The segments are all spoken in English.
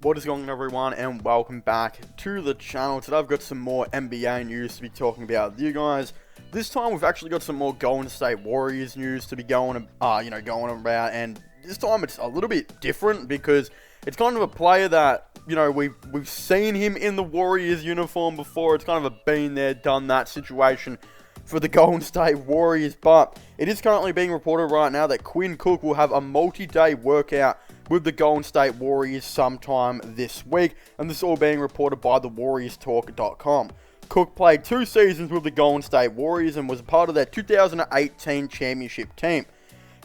What is going on, everyone, and welcome back to the channel. Today I've got some more NBA news to be talking about with you guys. This time we've actually got some more Golden State Warriors news to be going about, and this time it's a little bit different because it's kind of a player that, we've seen him in the Warriors uniform before. It's kind of a been there, done that situation for the Golden State Warriors, but it is currently being reported right now that Quinn Cook will have a multi-day workout with the Golden State Warriors sometime this week, and this is all being reported by the WarriorsTalk.com. Cook played 2 seasons with the Golden State Warriors and was a part of their 2018 championship team.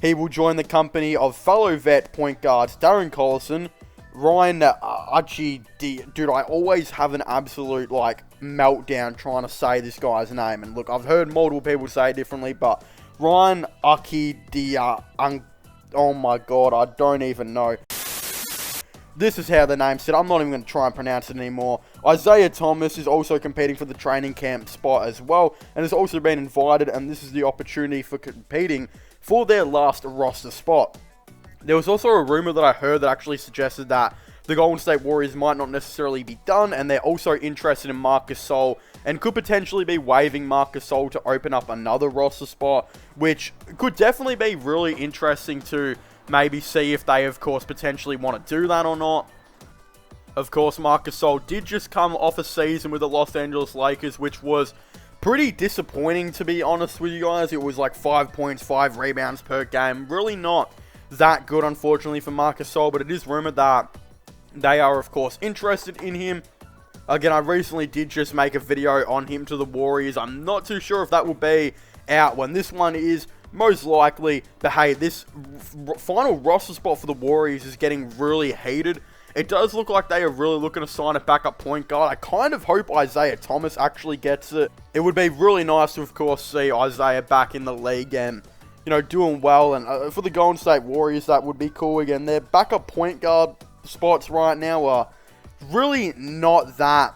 He will join the company of fellow vet point guards Darren Collison, Ryan dude, I always have an absolute, meltdown trying to say this guy's name. And look, I've heard multiple people say it differently, but Ryan oh my god, I don't even know. This is how the name's said. I'm not even going to try and pronounce it anymore. Isaiah Thomas is also competing for the training camp spot as well, and has also been invited, and this is the opportunity for competing for their last roster spot. There was also a rumor that I heard that actually suggested that the Golden State Warriors might not necessarily be done, and they're also interested in Marc Gasol and could potentially be waiving Marc Gasol to open up another roster spot, which could definitely be really interesting to maybe see if they, of course, potentially want to do that or not. Of course, Marc Gasol did just come off a season with the Los Angeles Lakers, which was pretty disappointing, to be honest with you guys. It was like 5 points, 5 rebounds per game. Really not that good, unfortunately, for Marc Gasol, but it is rumored that they are, of course, interested in him. Again, I recently did just make a video on him to the Warriors. I'm not too sure if that will be out when this one is, most likely. But hey, this final roster spot for the Warriors is getting really heated. It does look like they are really looking to sign a backup point guard. I kind of hope Isaiah Thomas actually gets it. It would be really nice to, of course, see Isaiah back in the league and, doing well. And for the Golden State Warriors, that would be cool. Again, their backup point guard spots right now are really not that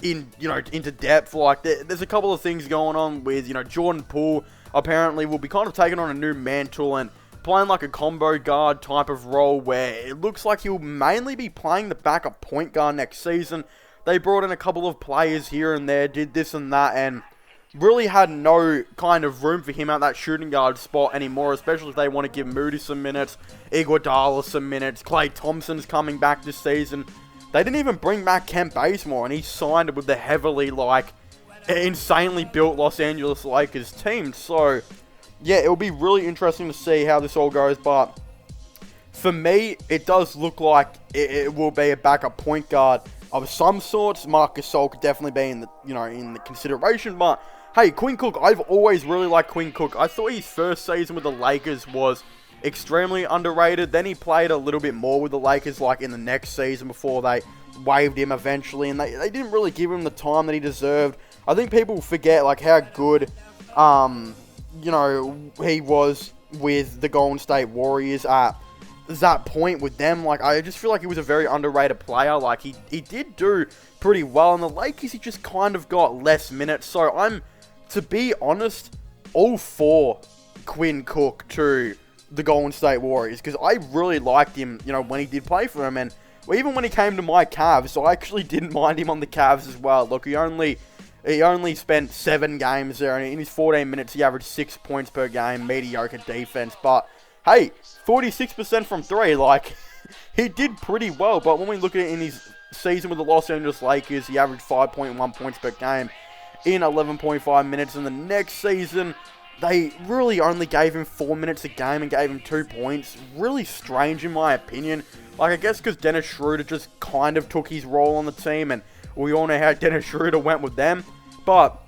into depth. Like, there's a couple of things going on with, Jordan Poole apparently will be kind of taking on a new mantle and playing like a combo guard type of role, where it looks like he'll mainly be playing the backup point guard next season. They brought in a couple of players here and there, did this and that, and really had no kind of room for him at that shooting guard spot anymore, especially if they want to give Moody some minutes, Iguodala some minutes. Klay Thompson's coming back this season. They didn't even bring back Kent Bazemore, and he signed with the heavily, insanely built Los Angeles Lakers team. So, yeah, it'll be really interesting to see how this all goes, but for me, it does look like it will be a backup point guard of some sorts. Marc Gasol could definitely be in the consideration, but hey, Quinn Cook, I've always really liked Quinn Cook. I thought his first season with the Lakers was extremely underrated. Then he played a little bit more with the Lakers, in the next season before they waived him eventually, and they didn't really give him the time that he deserved. I think people forget, how good, he was with the Golden State Warriors at that point with them. I just feel like he was a very underrated player. He did do pretty well in the Lakers. He just kind of got less minutes. So I'm, to be honest, all for Quinn Cook to the Golden State Warriors, because I really liked him, when he did play for him, and even when he came to my Cavs, I actually didn't mind him on the Cavs as well. Look, he only spent 7 games there, and in his 14 minutes, he averaged 6 points per game, mediocre defense, but hey, 46% from 3, he did pretty well. But when we look at it in his season with the Los Angeles Lakers, he averaged 5.1 points per game in 11.5 minutes, and the next season, they really only gave him 4 minutes a game and gave him 2 points. Really strange, in my opinion. I guess because Dennis Schroeder just kind of took his role on the team, and we all know how Dennis Schroeder went with them. But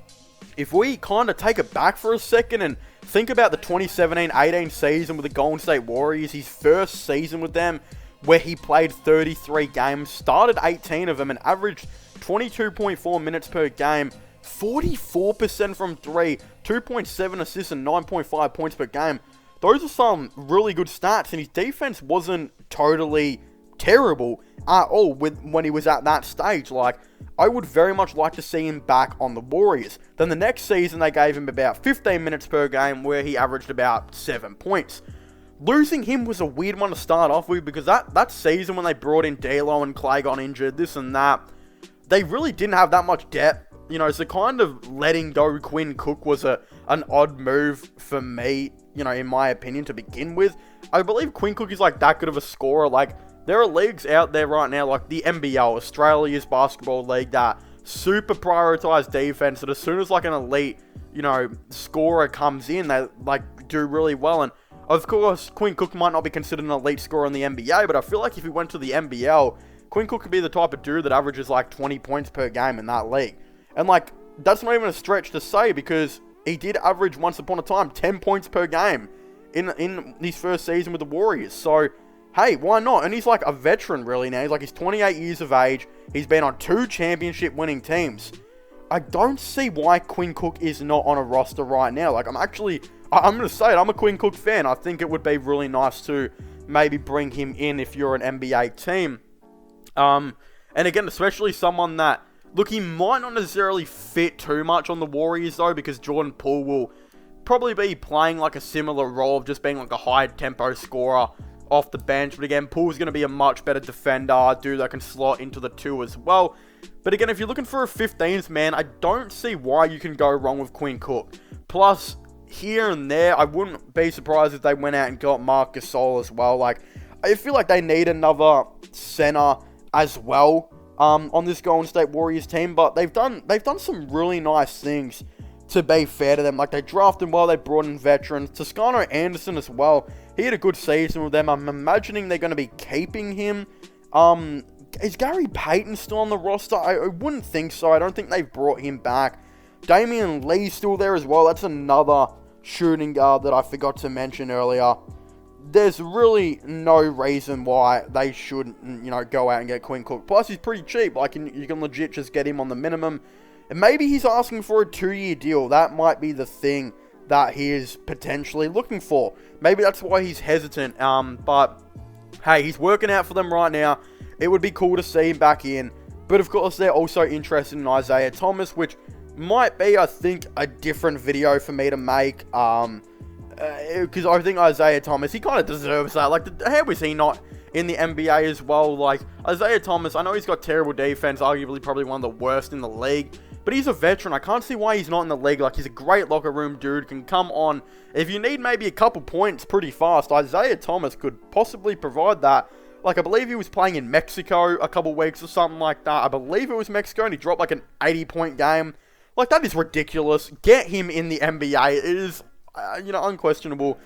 if we kind of take it back for a second and think about the 2017-18 season with the Golden State Warriors, his first season with them, where he played 33 games, started 18 of them, and averaged 22.4 minutes per game, 44% from 3, 2.7 assists, and 9.5 points per game. Those are some really good stats, and his defense wasn't totally terrible at all when he was at that stage. I would very much like to see him back on the Warriors. Then the next season, they gave him about 15 minutes per game, where he averaged about 7 points. losing him was a weird one to start off with, because that season when they brought in D'Lo and Clay got injured, this and that, they really didn't have that much depth. You know, so kind of letting go Quinn Cook was an odd move for me, you know, in my opinion, to begin with. I believe Quinn Cook is like that good of a scorer. Like, there are leagues out there right now, like the NBL, Australia's basketball league, that super prioritize defense, that as soon as like an elite, you know, scorer comes in, they like do really well. And of course, Quinn Cook might not be considered an elite scorer in the NBA, but I feel like if he went to the NBL, Quinn Cook could be the type of dude that averages like 20 points per game in that league. And like, that's not even a stretch to say, because he did average once upon a time 10 points per game in his first season with the Warriors. So, hey, why not? And he's like a veteran really now. He's 28 years of age. He's been on 2 championship winning teams. I don't see why Quinn Cook is not on a roster right now. Like, I'm going to say it, I'm a Quinn Cook fan. I think it would be really nice to maybe bring him in if you're an NBA team. And again, especially someone that, look, he might not necessarily fit too much on the Warriors, though, because Jordan Poole will probably be playing like a similar role of just being like a high-tempo scorer off the bench. But again, Poole's going to be a much better defender, dude that can slot into the 2 as well. But again, if you're looking for a 15th man, I don't see why you can go wrong with Quinn Cook. Plus, here and there, I wouldn't be surprised if they went out and got Marc Gasol as well. Like, I feel like they need another center as well on this Golden State Warriors team, but they've done some really nice things, to be fair to them. Like, they drafted well, they brought in veterans. Toscano Anderson as well, he had a good season with them. I'm imagining they're going to be keeping him. Is Gary Payton still on the roster? I wouldn't think so. I don't think they've brought him back. Damian Lee's still there as well. That's another shooting guard that I forgot to mention earlier. There's really no reason why they shouldn't, you know, go out and get Quinn Cook. Plus, he's pretty cheap. Like, you can legit just get him on the minimum. And maybe he's asking for a 2-year deal. That might be the thing that he is potentially looking for. Maybe that's why he's hesitant. But, hey, he's working out for them right now. It would be cool to see him back in. But, of course, they're also interested in Isaiah Thomas, which might be, I think, a different video for me to make. Because I think Isaiah Thomas, he kind of deserves that. Like, how is he not in the NBA as well? Like, Isaiah Thomas, I know he's got terrible defense, arguably probably one of the worst in the league, but he's a veteran. I can't see why he's not in the league. Like, he's a great locker room dude, can come on. If you need maybe a couple points pretty fast, Isaiah Thomas could possibly provide that. Like, I believe he was playing in Mexico a couple weeks or something like that. I believe it was Mexico, and he dropped like an 80-point game. Like, that is ridiculous. Get him in the NBA. It is, you know, unquestionable.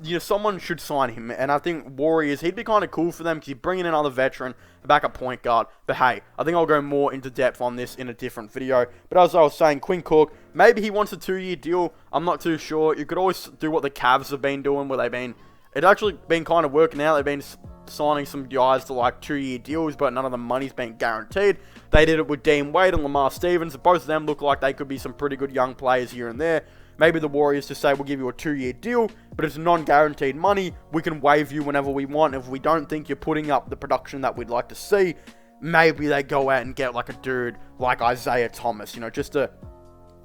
You know, someone should sign him. And I think Warriors, he'd be kind of cool for them, because he's bringing in another veteran, a backup point guard. But hey, I think I'll go more into depth on this in a different video. But as I was saying, Quinn Cook, maybe he wants a 2-year deal. I'm not too sure. You could always do what the Cavs have been doing, where it's actually been kind of working out. They've been signing some guys to like 2-year deals, but none of the money's been guaranteed. They did it with Dean Wade and Lamar Stevens. Both of them look like they could be some pretty good young players here and there. Maybe the Warriors just say, we'll give you a 2-year deal, but it's non-guaranteed money. We can waive you whenever we want. If we don't think you're putting up the production that we'd like to see, maybe they go out and get like a dude like Isaiah Thomas. You know, just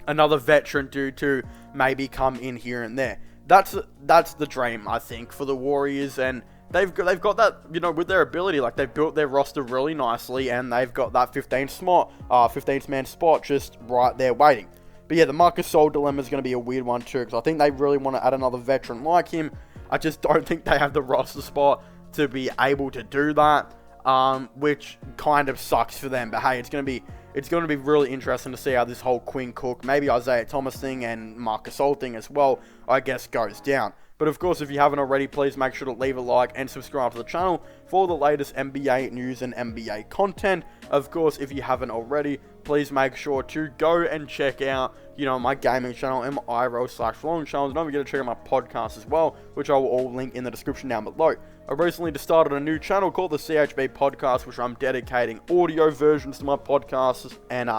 another veteran dude to maybe come in here and there. That's the dream, I think, for the Warriors. And they've got that, you know, with their ability. Like, they've built their roster really nicely, and they've got that 15th man spot just right there waiting. But yeah, the Marc Gasol dilemma is going to be a weird one too, because I think they really want to add another veteran like him. I just don't think they have the roster spot to be able to do that, which kind of sucks for them. But hey, it's going to be really interesting to see how this whole Quinn Cook, maybe Isaiah Thomas thing, and Marc Gasol thing as well, I guess, goes down. But of course, if you haven't already, please make sure to leave a like and subscribe to the channel for the latest NBA news and NBA content. Of course, if you haven't already, please make sure to go and check out, you know, my gaming channel and my IRL/vlogging channels. Don't forget to check out my podcast as well, which I will all link in the description down below. I recently just started a new channel called the CHB Podcast, which I'm dedicating audio versions to my podcasts and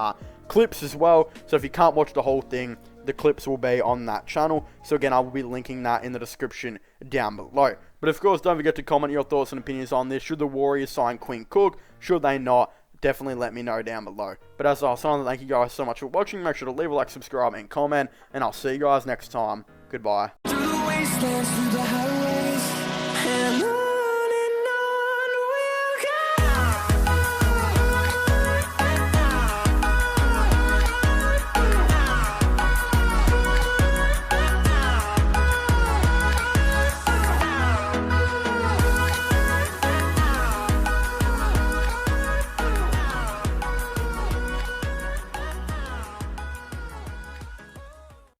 clips as well. So if you can't watch the whole thing, the clips will be on that channel. So again, I will be linking that in the description down below. But of course, don't forget to comment your thoughts and opinions on this. Should the Warriors sign Quinn Cook? Should they not? Definitely let me know down below. But as I was saying, thank you guys so much for watching. Make sure to leave a like, subscribe, and comment. And I'll see you guys next time. Goodbye.